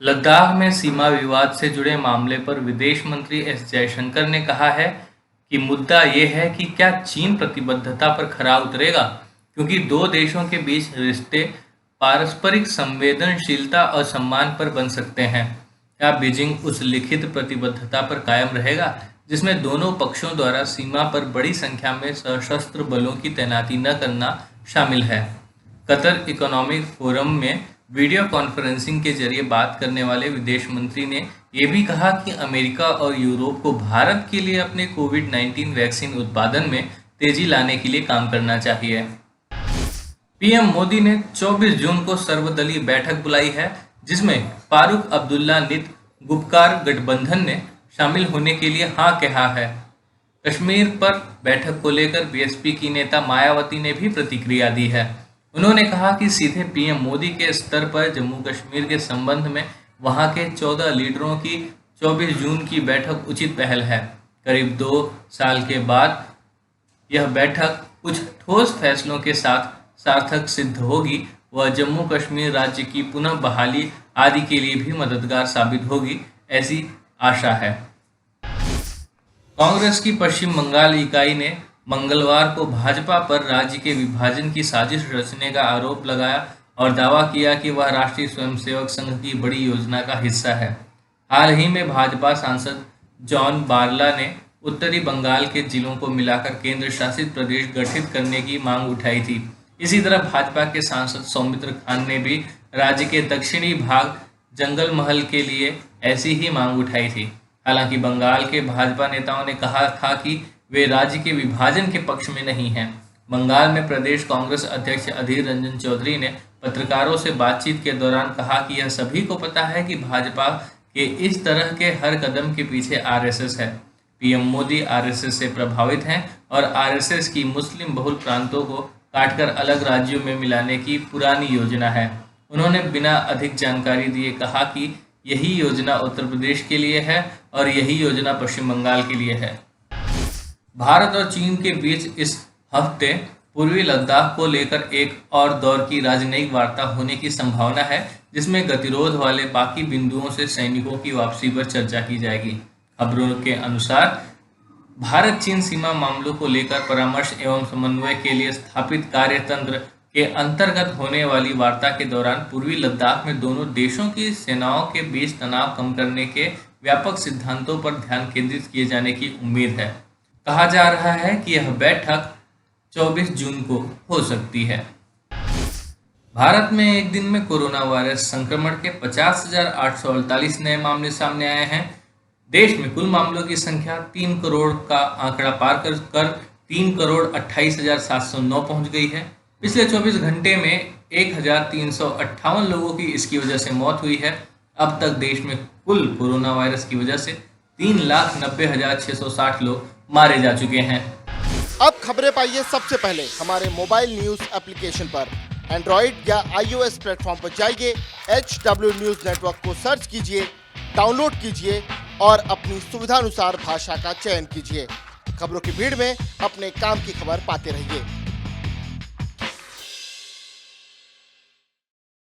लद्दाख में सीमा विवाद से जुड़े मामले पर विदेश मंत्री एस जयशंकर ने कहा है कि मुद्दा ये है कि क्या चीन प्रतिबद्धता पर खरा उतरेगा, क्योंकि दो देशों के बीच रिश्ते पारस्परिक संवेदनशीलता और सम्मान पर बन सकते हैं। क्या बीजिंग उस लिखित प्रतिबद्धता पर कायम रहेगा जिसमें दोनों पक्षों द्वारा सीमा पर बड़ी संख्या में सशस्त्र बलों की तैनाती न करना शामिल है? कतर इकोनॉमिक फोरम में वीडियो कॉन्फ्रेंसिंग के जरिए बात करने वाले विदेश मंत्री ने यह भी कहा कि अमेरिका और यूरोप को भारत के लिए अपने कोविड-19 वैक्सीन उत्पादन में तेजी लाने के लिए काम करना चाहिए। पीएम मोदी ने 24 जून को सर्वदलीय बैठक बुलाई है, जिसमें फारूक अब्दुल्ला नीत गुपकार गठबंधन ने शामिल होने के लिए हाँ कहा है। कश्मीर पर बैठक को लेकर बीएसपी की नेता मायावती ने भी प्रतिक्रिया दी है। उन्होंने कहा कि सीधे पीएम मोदी के स्तर पर जम्मू कश्मीर के संबंध में वहां के 14 लीडरों की 24 जून की बैठक उचित पहल है। करीब 2 साल के बाद यह बैठक कुछ ठोस फैसलों के साथ सार्थक सिद्ध होगी व जम्मू कश्मीर राज्य की पुनः बहाली आदि के लिए भी मददगार साबित होगी, ऐसी आशा है। कांग्रेस की पश्चिम बंगाल इकाई ने मंगलवार को भाजपा पर राज्य के विभाजन की साजिश रचने का आरोप लगाया और दावा किया कि वह राष्ट्रीय स्वयंसेवक संघ की बड़ी योजना का हिस्सा है। हाल ही में भाजपा सांसद जॉन बारला ने उत्तरी बंगाल के जिलों को मिलाकर केंद्र शासित प्रदेश गठित करने की मांग उठाई थी। इसी तरह भाजपा के सांसद सौमित्र खान ने भी राज्य के दक्षिणी भाग जंगल महल के लिए ऐसी ही मांग उठाई थी। हालांकि बंगाल के भाजपा नेताओं ने कहा था कि वे राज्य के विभाजन के पक्ष में नहीं हैं। बंगाल में प्रदेश कांग्रेस अध्यक्ष अधीर रंजन चौधरी ने पत्रकारों से बातचीत के दौरान कहा कि यह सभी को पता है कि भाजपा के इस तरह के हर कदम के पीछे आरएसएस है। पीएम मोदी आरएसएस से प्रभावित हैं और आरएसएस की मुस्लिम बहुल प्रांतों को काटकर अलग राज्यों में मिलाने की पुरानी योजना है। उन्होंने बिना अधिक जानकारी दिए कहा कि यही योजना उत्तर प्रदेश के लिए है और यही योजना पश्चिम बंगाल के लिए है। भारत और चीन के बीच इस हफ्ते पूर्वी लद्दाख को लेकर एक और दौर की राजनयिक वार्ता होने की संभावना है, जिसमें गतिरोध वाले बाकी बिंदुओं से सैनिकों की वापसी पर चर्चा की जाएगी। खबरों के अनुसार भारत चीन सीमा मामलों को लेकर परामर्श एवं समन्वय के लिए स्थापित कार्यतंत्र के अंतर्गत होने वाली वार्ता के दौरान पूर्वी लद्दाख में दोनों देशों की सेनाओं के बीच तनाव कम करने के व्यापक सिद्धांतों पर ध्यान केंद्रित किए जाने की उम्मीद है। कहा जा रहा है कि यह बैठक 24 जून को हो सकती है। भारत में एक दिन में कोरोना वायरस संक्रमण के 50,848 नए मामले सामने आए हैं। देश में कुल मामलों की संख्या 3 करोड़ का आंकड़ा पार कर 3,28,709 पहुंच गई है। पिछले 24 घंटे में 1,358 लोगों की इसकी वजह से मौत हुई है। अब तक देश में कुल कोरोना वायरस की वजह से 3,90,660 लोग मारे जा चुके हैं। अब खबरें पाइए सबसे पहले हमारे मोबाइल न्यूज एप्लीकेशन पर। एंड्रॉइड या iOS प्लेटफॉर्म पर जाइए, HW न्यूज नेटवर्क को सर्च कीजिए, डाउनलोड कीजिए और अपनी सुविधानुसार भाषा का चयन कीजिए। खबरों की भीड़ में अपने काम की खबर पाते रहिए।